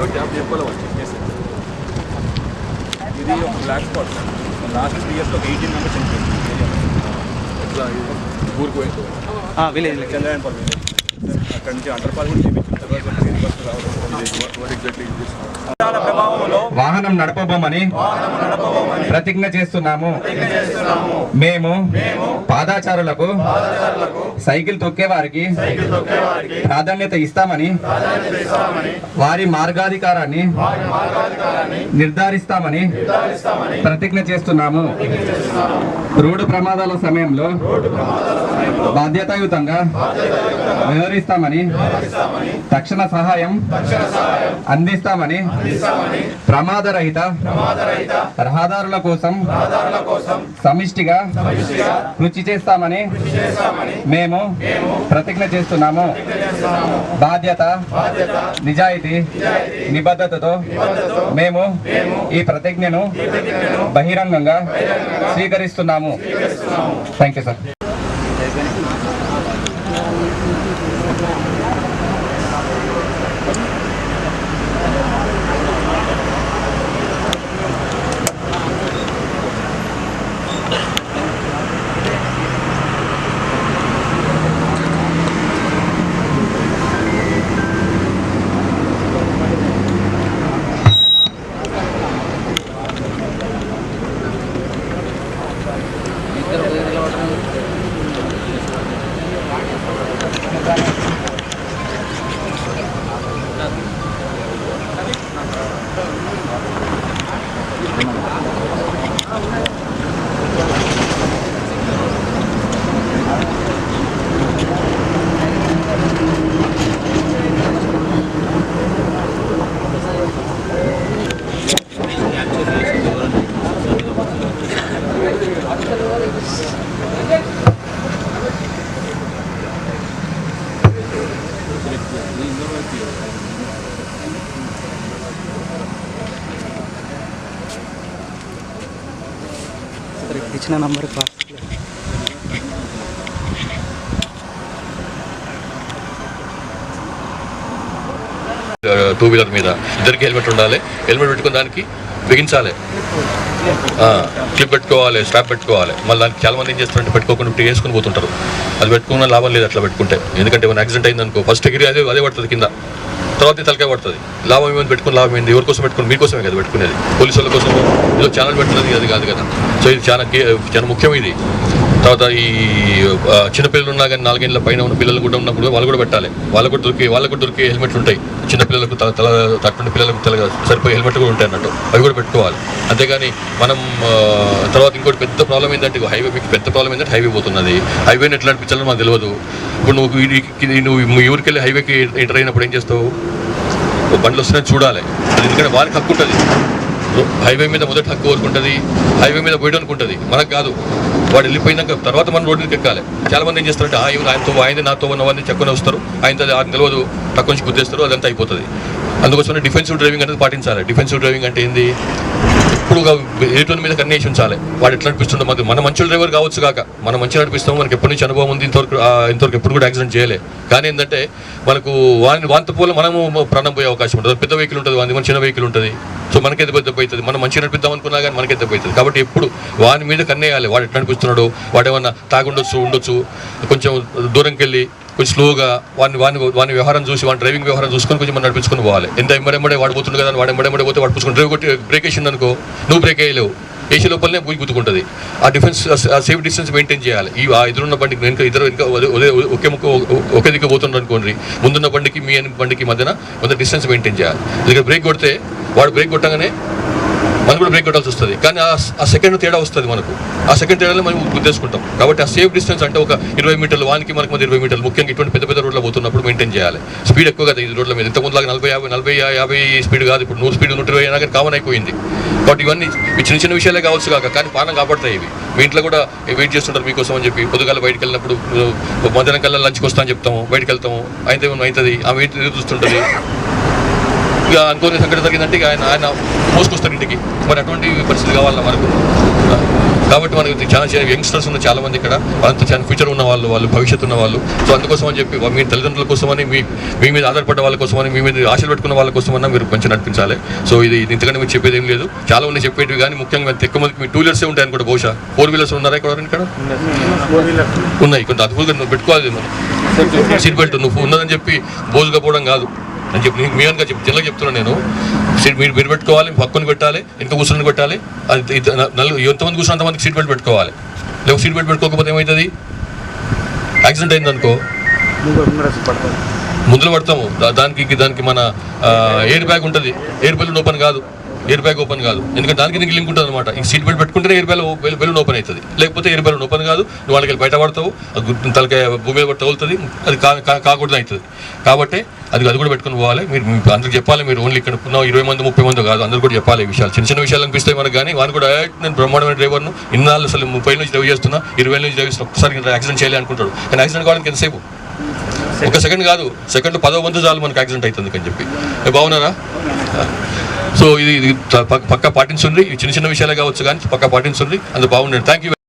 ఇది ఒక black spot sir. Last 3 years ఒక 18 మెంబర్స్ చనిపోయింది ఇట్లా ఊరికి పోయింది విలేజ్ చంద్రయాన్పల్లి విలేజ్. అక్కడి నుంచి అండర్పాల్ కూడా చేయించిన తర్వాత వాహనం నడపబోమని ప్రతిజ్ఞ చేస్తున్నాము. మేము పాదాచారులకు సైకిల్ తొక్కే వారికి ప్రాధాన్యత ఇస్తామని వారి మార్గాధికారాన్ని నిర్ధారిస్తామని ప్రతిజ్ఞ చేస్తున్నాము. రోడ్డు ప్రమాదాల సమయంలో బాధ్యతాయుతంగా వ్యవహరిస్తామని తక్షణ సహాయం అందిస్తామని ప్రమాదరహిత రహదారుల కోసం సమిష్టిగా కృషి చేస్తామని మేము ప్రతిజ్ఞ చేస్తున్నాము. బాధ్యత, నిజాయితీ, నిబద్ధతతో మేము ఈ ప్రతిజ్ఞను బహిరంగంగా స్వీకరిస్తున్నాము. Thank you sir. ఇచ్చిన నంబర్ టూ వీలర్ మీద ఇద్దరికి హెల్మెట్ ఉండాలి. హెల్మెట్ పెట్టుకున్న దానికి బిగించాలి, క్లిప్ పెట్టుకోవాలి, స్ట్రాప్ పెట్టుకోవాలి. మళ్ళీ దానికి చాలా మంది ఏం చేస్తారంటే పెట్టుకోకుండా వేసుకుని పోతుంటారు. అది పెట్టుకున్న లాభం లేదు అట్లా పెట్టుకుంటే. ఎందుకంటే ఏమైనా యాక్సిడెంట్ అయిందనుకో ఫస్ట్ ఎగిరి అదే పడుతుంది కింద, తర్వాత తలకాయ పడుతుంది. లాభం ఏమైనా పెట్టుకుని లాభం ఏంది? ఎవరి కోసం పెట్టుకుని? మీకోసమే కదా పెట్టుకునేది. పోలీసు వాళ్ళ కోసం ఏదో ఛానల్ పెట్టుకునేది అది కాదు కదా. సో ఇది చాలా ముఖ్యం ఇది. తర్వాత ఈ చిన్నపిల్లలు ఉన్నా కానీ 4 ఏళ్ళ పైన ఉన్న పిల్లలు కూడా ఉన్నప్పుడు వాళ్ళు కూడా పెట్టాలి. వాళ్ళకు కూడా దొరికే హెల్మెట్లు ఉంటాయి. చిన్నపిల్లలకు తట్టుకునే పిల్లలకు సరిపోయే హెల్మెట్ కూడా ఉంటాయి అన్నట్టు, అవి కూడా పెట్టుకోవాలి. అంతేగాని మనం తర్వాత ఇంకోటి పెద్ద ప్రాబ్లం ఏంటంటే మీకు పెద్ద ప్రాబ్లం ఏంటంటే హైవే పోతున్నది. హైవేని ఎట్లా నడిపించాలో మాకు తెలియదు. ఇప్పుడు నువ్వు ఈ ఊరికి వెళ్ళి హైవేకి ఎంటర్ అయినప్పుడు ఏం చేస్తావు? బండ్లు వస్తున్నాయని చూడాలి. ఎందుకంటే వాళ్ళకి హక్కు ఉంటుంది. హైవే మీద మొదటి హక్కు కోరుకుంటుంది, హైవే మీద పోయడానికి ఉంటుంది. మనకు కాదు. వాడు వెళ్ళిపోయినాక తర్వాత మనం రోడ్డుకి ఎక్కాలి. చాలా మంది ఏం చేస్తారంటే ఆయన నాతో ఉన్నవన్నీ చెక్కుని వస్తారు, ఆయన తెలియదు తక్కువ నుంచి గుర్తిస్తారు, అదంతా అయిపోతుంది. అందుకోసమే డిఫెన్సివ్ డ్రైవింగ్ అనేది పాటించాలి. డిఫెన్సివ్ డ్రైవింగ్ అంటే ఏంది? ఇప్పుడు ఎదుటి మీద కన్నేసి ఉంచాలి. వాడు ఎట్లా నడిపిస్తుండో మన మంచి డ్రైవర్ కావచ్చు కాక మనం మంచిగా నడిపిస్తాము. మనకి ఎప్పటి నుంచి అనుభవం ఉంది. ఇంతవరకు ఎప్పుడు కూడా యాక్సిడెంట్ చేయలే. కానీ ఏంటంటే మనకు వాంత పోల మనము ప్రాణం పోయే అవకాశం ఉంటుంది. పెద్ద వెహికల్ ఉంటుంది, మన చిన్న వెహికల్ ఉంటుంది. సో మనకే దెబ్బ అవుతుంది. మనం మంచిగా నడిపిద్దాం అనుకున్నా కానీ మనకే దెబ్బ అవుతుంది. కాబట్టి ఎప్పుడు వాని మీద కన్నేయాలి. వాడు ఎట్లా నడిపిస్తున్నాడు, వాడు ఏమన్నా ఉండొచ్చు కొంచెం దూరంకి వెళ్ళి కొంచెం స్లోగా వాని వ్యవహారం చూసి, వాడి డ్రైవింగ్ వ్యవహారం చూసుకొని కొంచెం మనం నడిపించుకొని పోవాలి. ఎంత ఎంబడే వాడిపోతుంది కదా, వాడు ఎంబడే పోతే వాడు పుచ్చుకొని డ్రైవ్ కొట్టి బ్రేక్ వేసింది అనుకో, నువ్వు బ్రేక్ వేయలేవు. ఏసీ లోపలనే పోయి గుద్దుకుంటుంది. ఆ డిఫెన్స్ సేఫ్ డిస్టెన్స్ మెయింటైన్ చేయాలి. ఈ ఎదురున్న బండికి ఇద్దరు ఒకే దిక్కు పోతుండ్రు అనుకోండి, ముందున్న బండికి మీ బండికి మధ్యన కొంత డిస్టెన్స్ మెయింటైన్ చేయాలి. ఎందుకంటే బ్రేక్ కొడితే వాడు బ్రేక్ కొట్టగానే మనం కూడా బ్రేక్ కొట్టాల్సి వస్తుంది. కానీ ఆ సెకండ్ తేడా వస్తుంది మనకు. ఆ సెకండ్ తేడాలో మనం గుర్తేసుకుంటాం. కాబట్టి ఆ సేఫ్ డిస్టెన్స్ అంటే ఒక 20 మీటర్లు, వానికి మనకు 20 మీటర్లు, ముఖ్యంగా ఇటువంటి పెద్ద రోడ్లో పోతున్నప్పుడు మెయింటైన్ చేయాలి. స్పీడ్ ఎక్కువ కదా ఈ రోడ్ల మీద. ఇంతకుముందులాగా 40-50 స్పీడ్ కాదు. ఇప్పుడు 100 స్పీడ్ 120 అయినా కానీ కామన్ అయిపోయింది. కాబట్టి ఇవన్నీ చిన్న విషయాలే కావచ్చు కాక, కానీ పానం కాపాడుతాయి ఇవి. మీ ఇంట్లో కూడా వెయిట్ చేస్తుంటారు మీకోసం అని చెప్పి. పొద్దుగాల బయటకు వెళ్ళినప్పుడు మధ్యాహ్నం కల్లా లంచ్కి వస్తా అని చెప్తాము, బయటకు వెళ్తాము, అయితే అవుతుంది, ఆమె ఎదురు చూస్తుంటుంది. ఇక అనుకోని సంఘటన జరిగిందంటే ఆయన మోసుకొస్తారు ఇంటికి. మరి అటువంటి పరిస్థితి కావాలన్నా మనకు. కాబట్టి మనకి చాలా యంగ్స్టర్స్ ఉన్న చాలా మంది ఇక్కడ అంత చాలా ఫ్యూచర్ ఉన్న వాళ్ళు భవిష్యత్తు ఉన్న వాళ్ళు. సో అందుకోసం అని చెప్పి మీ తల్లిదండ్రుల కోసమని మీ మీద ఆధారపడ్డ వాళ్ళ కోసమని మీ మీద ఆశలు పెట్టుకున్న వాళ్ళ కోసమన్నా మీరు మంచిగా నడిపించాలి. సో ఇది ఇంతకంటే మీరు చెప్పేది ఏం లేదు. చాలా ఉన్నాయి చెప్పేటివి, కానీ ముఖ్యంగా ఎక్కువ మందికి మీ 2 వీలర్సే ఉంటాయి అనుకోండి. బహుశా 4 వీలర్స్ ఉన్నారా ఇక్కడ ఉన్నాయి. కొంత అదుపుగా నువ్వు పెట్టుకోవాలి. మనం సీట్ బెల్ట్ నువ్వు ఉన్నదని చెప్పి బోజుగా పోవడం కాదు అని చెప్పి మీ అనుగా జనరల్గా చెప్తున్నాను నేను. మీరు పెట్టుకోవాలి, పక్కన పెట్టాలి, ఇంకా కూర్చొని పెట్టాలి. అది ఎంతమంది కూర్చున్న అంతమందికి సీట్ బెల్ట్ పెట్టుకోవాలి. లేకపోతే సీట్ బెల్ట్ పెట్టుకోకపోతే ఏమవుతుంది? యాక్సిడెంట్ అయింది అనుకో ముందులో పడతాము. దానికి మన ఎయిర్ బ్యాగ్ ఉంటుంది. ఎయిర్ బెలూన్ ఓపెన్ కాదు, ఎయిర్ బ్యాగ్ ఓపెన్ కాదు. ఎందుకంటే దానికి దీనికి లింక్ ఉంటుంది అనమాట. ఈ సీట్ బెల్ట్ పెట్టుకుంటేనే ఎయిర్ బెలూన్ ఓపెన్ అవుతుంది. లేకపోతే ఎయిర్ బెలూన్ ఓపెన్ కాదు, నువ్వు వాళ్ళకి బయట పడతావు, తలకాయ భూమి మీద తగులుతుంది, అది కాకూడదు అవుతుంది. కాబట్టి అది కూడా పెట్టుకుని పోవాలి. మీరు అందరికి చెప్పాలి. మీరు ఓన్లీ ఇక్కడ ఉన్న 20 మంది 30 మంది కాదు, అందరూ కూడా చెప్పాలి ఈ విషయాలు. చిన్న చిన్న విషయాలు అనిపిస్తాయి మనకు, కానీ వాళ్ళు కూడా నేను బ్రహ్మాండమైన డ్రైవర్ను, ఇన్నాళ్ళు అసలు 30 నుంచి డ్రైవ్ చేస్తున్నా, 20 నుంచి డ్రైవ్ చేస్తున్నా, ఒక్కసారి యాక్సిడెంట్ చేయాలి అనుకుంటాడు. కానీ యాక్సిడెంట్ కావడానికి ఎంతసేపు? 1 సెకండ్ కాదు, సెకండ్లో 10వ వంతు చాలు మనకు యాక్సిడెంట్ అవుతుంది అని చెప్పి. బాగున్నారా? సో ఇది పక్కా పాటించండి. చిన్న చిన్న విషయాలే కావచ్చు కానీ పక్కా పాటించండి. అందుకు బాగుండండి. Thank you.